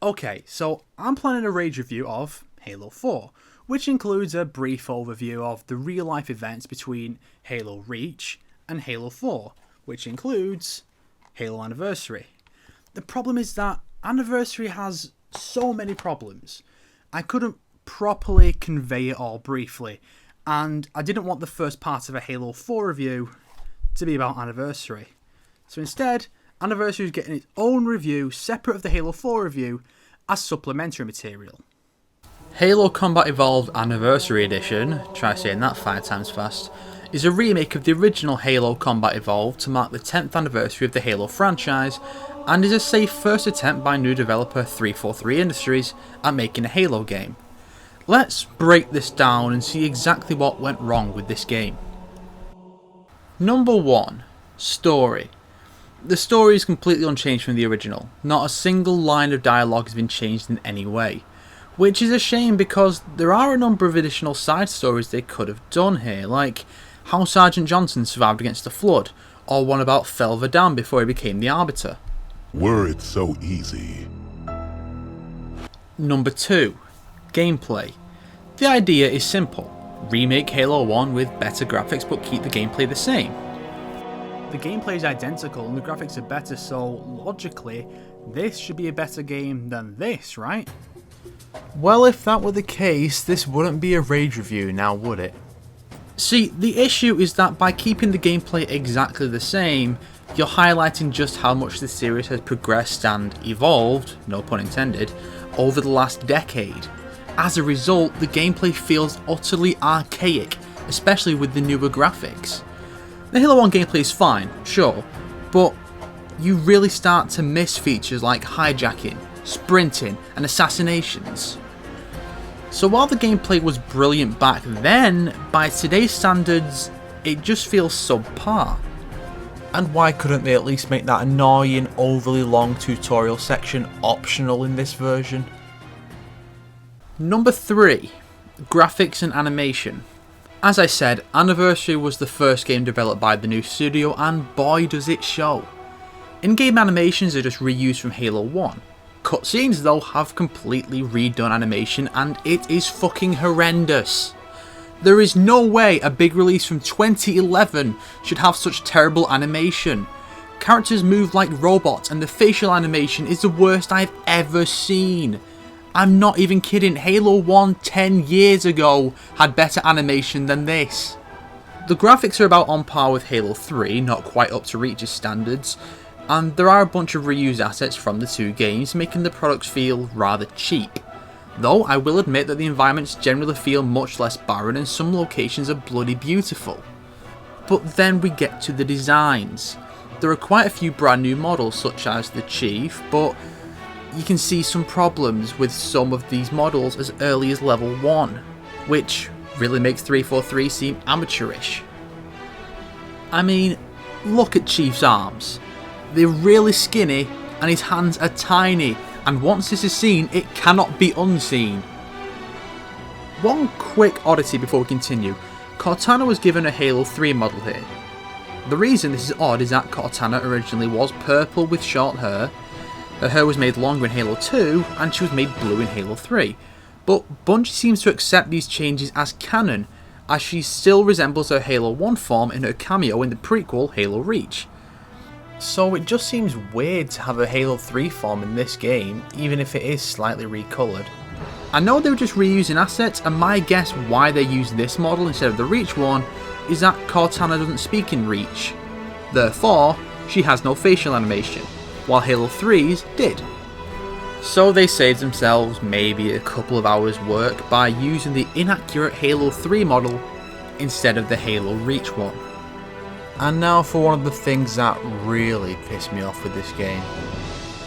Okay, so I'm planning a rage review of Halo 4, which includes a brief overview of the real life events between Halo Reach and Halo 4, which includes Halo Anniversary. The problem is that Anniversary has so many problems. I couldn't properly convey it all briefly, and I didn't want the first part of a Halo 4 review to be about Anniversary. So instead, Anniversary is getting its own review separate of the Halo 4 review as supplementary material. Halo Combat Evolved Anniversary Edition, try saying that 5 times fast, is a remake of the original Halo Combat Evolved to mark the 10th anniversary of the Halo franchise, and is a safe first attempt by new developer 343 Industries at making a Halo game. Let's break this down and see exactly what went wrong with this game. Number 1. Story. The story is completely unchanged from the original. Not a single line of dialogue has been changed in any way. Which is a shame because there are a number of additional side stories they could have done here, like how Sergeant Johnson survived against the Flood, or one about Fel Verdam before he became the Arbiter. Were it so easy. Number 2. Gameplay. The idea is simple. Remake Halo 1 with better graphics but keep the gameplay the same. The gameplay is identical and the graphics are better, so logically, this should be a better game than this, right? Well, if that were the case, this wouldn't be a rage review now, would it? See, the issue is that by keeping the gameplay exactly the same, you're highlighting just how much the series has progressed and evolved, no pun intended, over the last decade. As a result, the gameplay feels utterly archaic, especially with the newer graphics. The Halo 1 gameplay is fine, sure, but you really start to miss features like hijacking, sprinting, and assassinations. So while the gameplay was brilliant back then, by today's standards, it just feels subpar. And why couldn't they at least make that annoying, overly long tutorial section optional in this version? Number 3. Graphics and animation. As I said, Anniversary was the first game developed by the new studio, and boy does it show. In-game animations are just reused from Halo 1. Cutscenes though have completely redone animation and it is fucking horrendous. There is no way a big release from 2011 should have such terrible animation. Characters move like robots and the facial animation is the worst I've ever seen. I'm not even kidding, Halo 1 10 years ago had better animation than this. The graphics are about on par with Halo 3, not quite up to Reach's standards, and there are a bunch of reused assets from the two games, making the products feel rather cheap. Though I will admit that the environments generally feel much less barren and some locations are bloody beautiful. But then we get to the designs. There are quite a few brand new models such as the Chief, but you can see some problems with some of these models as early as level 1, which really makes 343 seem amateurish. I mean, look at Chief's arms. They're really skinny and his hands are tiny, and once this is seen, it cannot be unseen. One quick oddity before we continue. Cortana was given a Halo 3 model here. The reason this is odd is that Cortana originally was purple with short hair. Her hair was made longer in Halo 2 and she was made blue in Halo 3. But Bungie seems to accept these changes as canon, as she still resembles her Halo 1 form in her cameo in the prequel Halo Reach. So it just seems weird to have a Halo 3 form in this game, even if it is slightly recoloured. I know they were just reusing assets, and my guess why they used this model instead of the Reach one is that Cortana doesn't speak in Reach. Therefore, she has no facial animation, while Halo 3's did. So they saved themselves maybe a couple of hours work by using the inaccurate Halo 3 model instead of the Halo Reach one. And now for one of the things that really pissed me off with this game.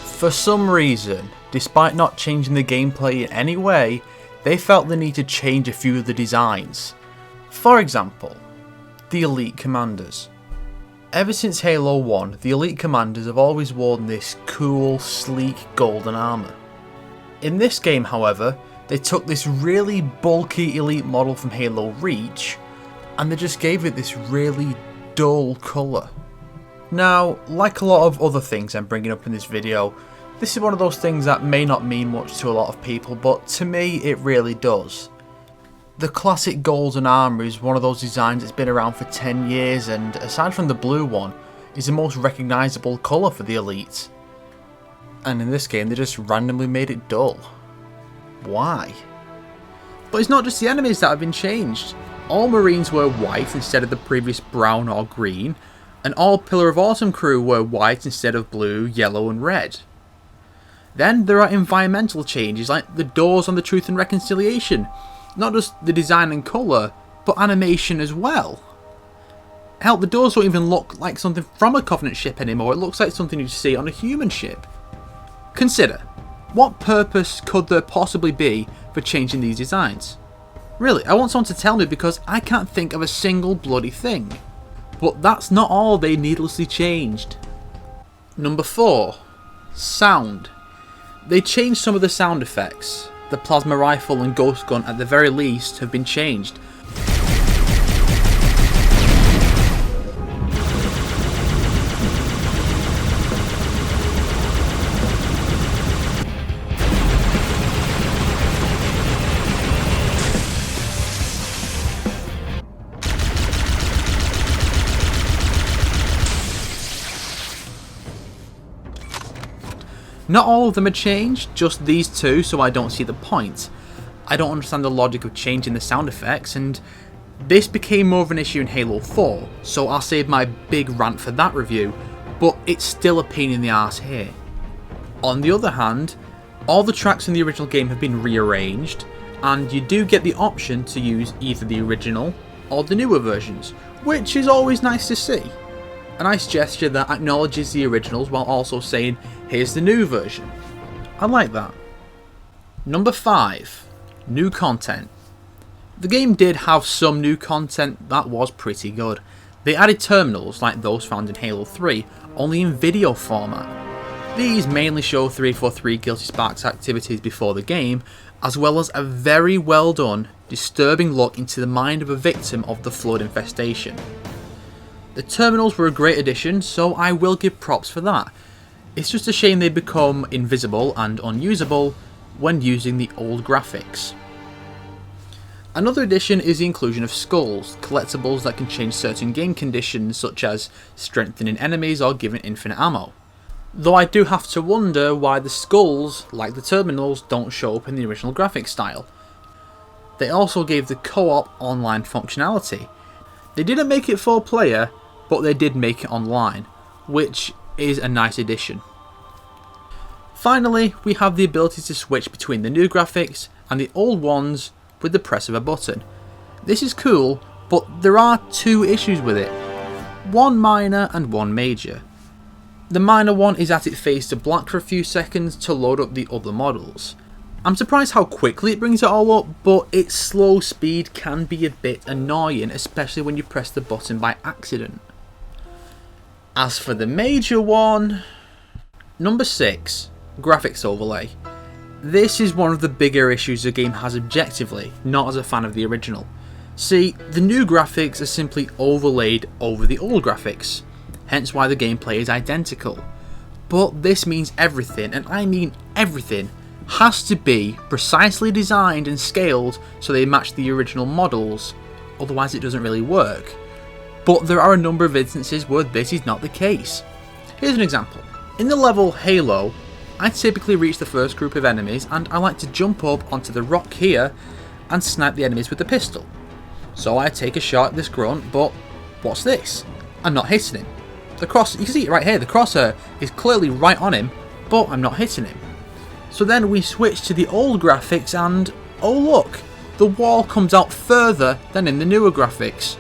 For some reason, despite not changing the gameplay in any way, they felt the need to change a few of the designs. For example, the Elite Commanders. Ever since Halo 1, the Elite Commanders have always worn this cool, sleek golden armour. In this game, however, they took this really bulky Elite model from Halo Reach and they just gave it this really dull colour. Now, like a lot of other things I'm bringing up in this video, This is one of those things that may not mean much to a lot of people, but to me it really does. The classic golden armour is one of those designs that's been around for 10 years and, aside from the blue one, is the most recognisable colour for the Elite. And in this game they just randomly made it dull. Why? But it's not just the enemies that have been changed. All Marines were white instead of the previous brown or green, and all Pillar of Autumn crew were white instead of blue, yellow and red. Then there are environmental changes like the doors on the Truth and Reconciliation. Not just the design and colour, but animation as well. Hell, the doors don't even look like something from a Covenant ship anymore, it looks like something you'd see on a human ship. Consider, what purpose could there possibly be for changing these designs? Really, I want someone to tell me because I can't think of a single bloody thing. But that's not all they needlessly changed. Number 4. Sound. They changed some of the sound effects. The plasma rifle and ghost gun at the very least have been changed. Not all of them are changed, just these two, so I don't see the point. I don't understand the logic of changing the sound effects, and this became more of an issue in Halo 4, so I'll save my big rant for that review, but it's still a pain in the arse here. On the other hand, all the tracks in the original game have been rearranged, and you do get the option to use either the original or the newer versions, which is always nice to see. A nice gesture that acknowledges the originals while also saying, here's the new version. I like that. Number 5. New content. The game did have some new content that was pretty good. They added terminals like those found in Halo 3, only in video format. These mainly show 343 Guilty Spark's activities before the game, as well as a very well done, disturbing look into the mind of a victim of the Flood infestation. The terminals were a great addition, so I will give props for that. It's just a shame they become invisible and unusable when using the old graphics. Another addition is the inclusion of skulls, collectibles that can change certain game conditions such as strengthening enemies or giving infinite ammo. Though I do have to wonder why the skulls, like the terminals, don't show up in the original graphic style. They also gave the co-op online functionality. They didn't make it 4-player, but they did make it online, which is a nice addition. Finally, we have the ability to switch between the new graphics and the old ones with the press of a button. This is cool, but there are 2 issues with it. One minor and one major. The minor one is that it fades to black for a few seconds to load up the other models. I'm surprised how quickly it brings it all up, but its slow speed can be a bit annoying, especially when you press the button by accident. As for the major one, number 6, graphics overlay. This is one of the bigger issues the game has objectively, not as a fan of the original. See, the new graphics are simply overlaid over the old graphics, hence why the gameplay is identical. But this means everything, and I mean everything, has to be precisely designed and scaled so they match the original models, otherwise it doesn't really work. But there are a number of instances where this is not the case. Here's an example. In the level Halo, I typically reach the first group of enemies and I like to jump up onto the rock here and snipe the enemies with the pistol. So I take a shot at this grunt, but what's this? I'm not hitting him. You can see it right here, the crosshair is clearly right on him, but I'm not hitting him. So then we switch to the old graphics and, oh look, the wall comes out further than in the newer graphics.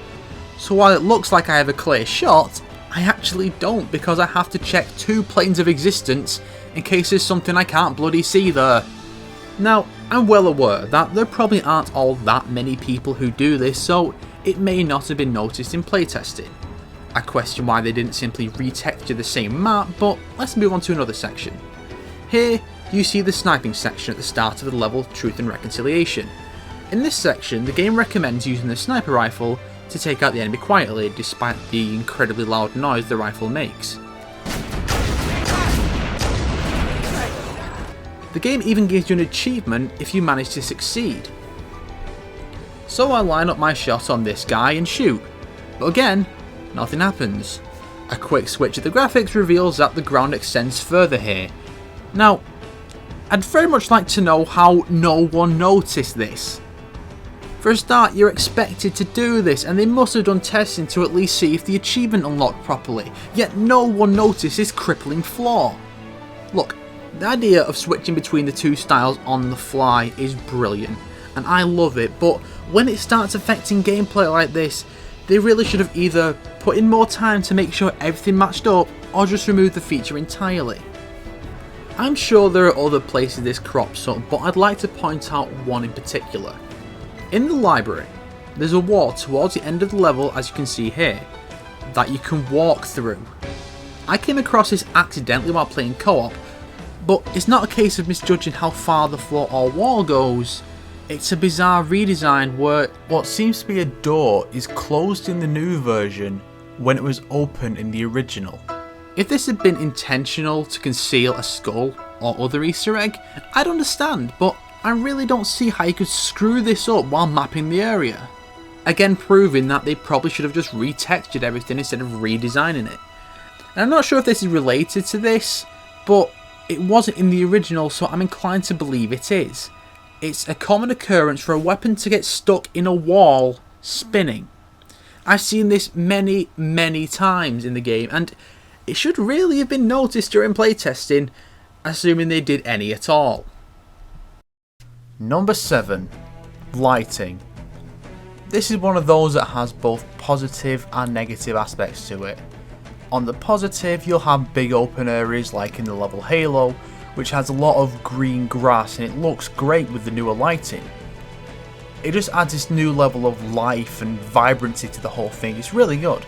So while it looks like I have a clear shot, I actually don't because I have to check 2 planes of existence in case there's something I can't bloody see there. Now, I'm well aware that there probably aren't all that many people who do this, so it may not have been noticed in playtesting. I question why they didn't simply retexture the same map, but let's move on to another section. Here, you see the sniping section at the start of the level Truth and Reconciliation. In this section, the game recommends using the sniper rifle to take out the enemy quietly despite the incredibly loud noise the rifle makes. The game even gives you an achievement if you manage to succeed. So I line up my shot on this guy and shoot, but again, nothing happens. A quick switch of the graphics reveals that the ground extends further here. Now, I'd very much like to know how no one noticed this. For a start, you're expected to do this, and they must have done testing to at least see if the achievement unlocked properly, yet no one noticed this crippling flaw. Look, the idea of switching between the two styles on the fly is brilliant, and I love it, but when it starts affecting gameplay like this, they really should have either put in more time to make sure everything matched up, or just removed the feature entirely. I'm sure there are other places this crops up, but I'd like to point out one in particular. In the library, there's a wall towards the end of the level, as you can see here, that you can walk through. I came across this accidentally while playing co-op, but it's not a case of misjudging how far the floor or wall goes. It's a bizarre redesign where what seems to be a door is closed in the new version when it was open in the original. If this had been intentional to conceal a skull or other Easter egg, I'd understand, but I really don't see how you could screw this up while mapping the area. Again, proving that they probably should have just retextured everything instead of redesigning it. And I'm not sure if this is related to this, but it wasn't in the original, so I'm inclined to believe it is. It's a common occurrence for a weapon to get stuck in a wall spinning. I've seen this many times in the game, and it should really have been noticed during playtesting, assuming they did any at all. Number 7. Lighting. This is one of those that has both positive and negative aspects to it. On the positive, you'll have big open areas like in the level Halo, which has a lot of green grass and it looks great with the newer lighting. It just adds this new level of life and vibrancy to the whole thing. It's really good.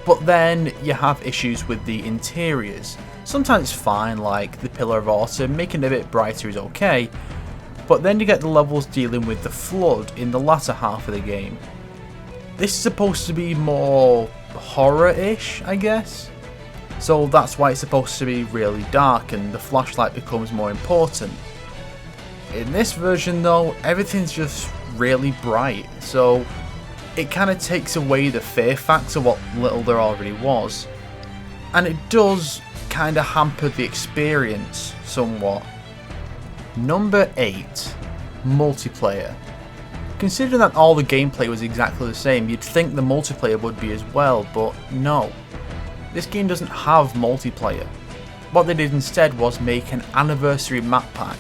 But then you have issues with the interiors. Sometimes it's fine, like the Pillar of Autumn, making it a bit brighter is okay, but then you get the levels dealing with the flood in the latter half of the game. This is supposed to be more horror-ish, I guess, so that's why it's supposed to be really dark and the flashlight becomes more important. In this version though, everything's just really bright, so it kind of takes away the fear factor what little there already was, and it does kind of hamper the experience somewhat. Number 8. Multiplayer. Considering that all the gameplay was exactly the same, you'd think the multiplayer would be as well, but no. This game doesn't have multiplayer. What they did instead was make an anniversary map pack.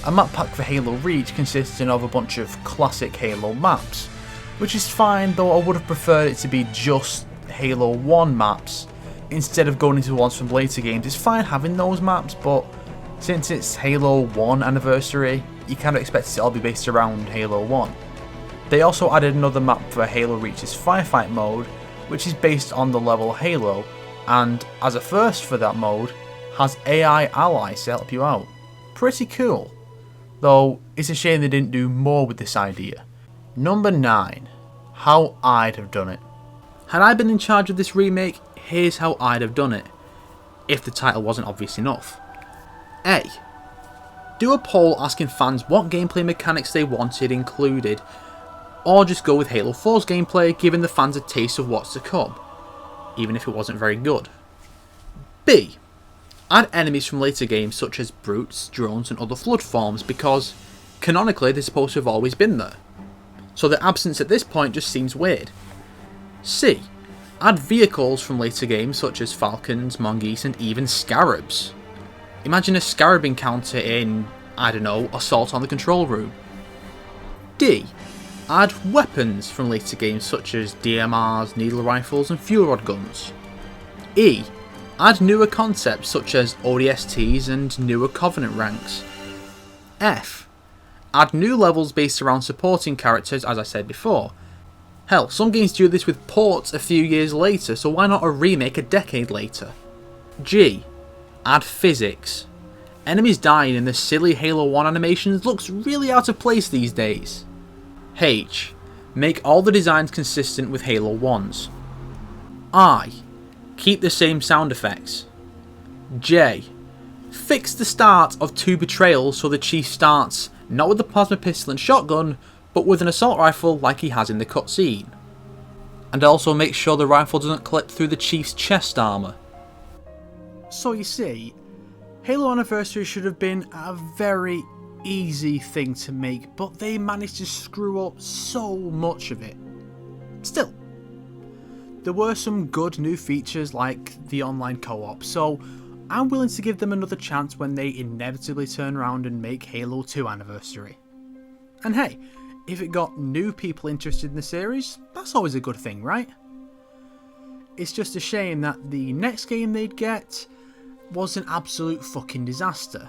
A map pack for Halo Reach consisting of a bunch of classic Halo maps, which is fine, though I would have preferred it to be just Halo 1 maps instead of going into ones from later games. It's fine having those maps, but since it's Halo 1 anniversary, you kind of expect it to all be based around Halo 1. They also added another map for Halo Reach's Firefight mode, which is based on the level Halo, and as a first for that mode, has AI allies to help you out. Pretty cool, though it's a shame they didn't do more with this idea. Number 9. How I'd have done it. Had I been in charge of this remake, here's how I'd have done it, if the title wasn't obvious enough. A. Do a poll asking fans what gameplay mechanics they wanted included, or just go with Halo 4's gameplay, giving the fans a taste of what's to come, even if it wasn't very good. B. Add enemies from later games such as brutes, drones and other flood forms, because canonically they're supposed to have always been there, so their absence at this point just seems weird. C. Add vehicles from later games such as Falcons, Mongoose and even Scarabs. Imagine a Scarab encounter in, I don't know, Assault on the Control Room. D. Add weapons from later games such as DMRs, needle rifles and fuel rod guns. E. Add newer concepts such as ODSTs and newer Covenant ranks. F. Add new levels based around supporting characters, as I said before. Hell, some games do this with ports a few years later, so why not a remake a decade later? G. Add physics. Enemies dying in the silly Halo 1 animations looks really out of place these days. H. Make all the designs consistent with Halo 1's. I. Keep the same sound effects. J. Fix the start of 2 Betrayals so the Chief starts not with the plasma pistol and shotgun, but with an assault rifle like he has in the cutscene. And also make sure the rifle doesn't clip through the Chief's chest armour. So you see, Halo Anniversary should have been a very easy thing to make, but they managed to screw up so much of it. Still, there were some good new features like the online co-op, so I'm willing to give them another chance when they inevitably turn around and make Halo 2 Anniversary. And hey, if it got new people interested in the series, that's always a good thing, right? It's just a shame that the next game they'd get was an absolute fucking disaster.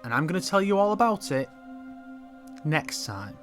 And I'm going to tell you all about it next time.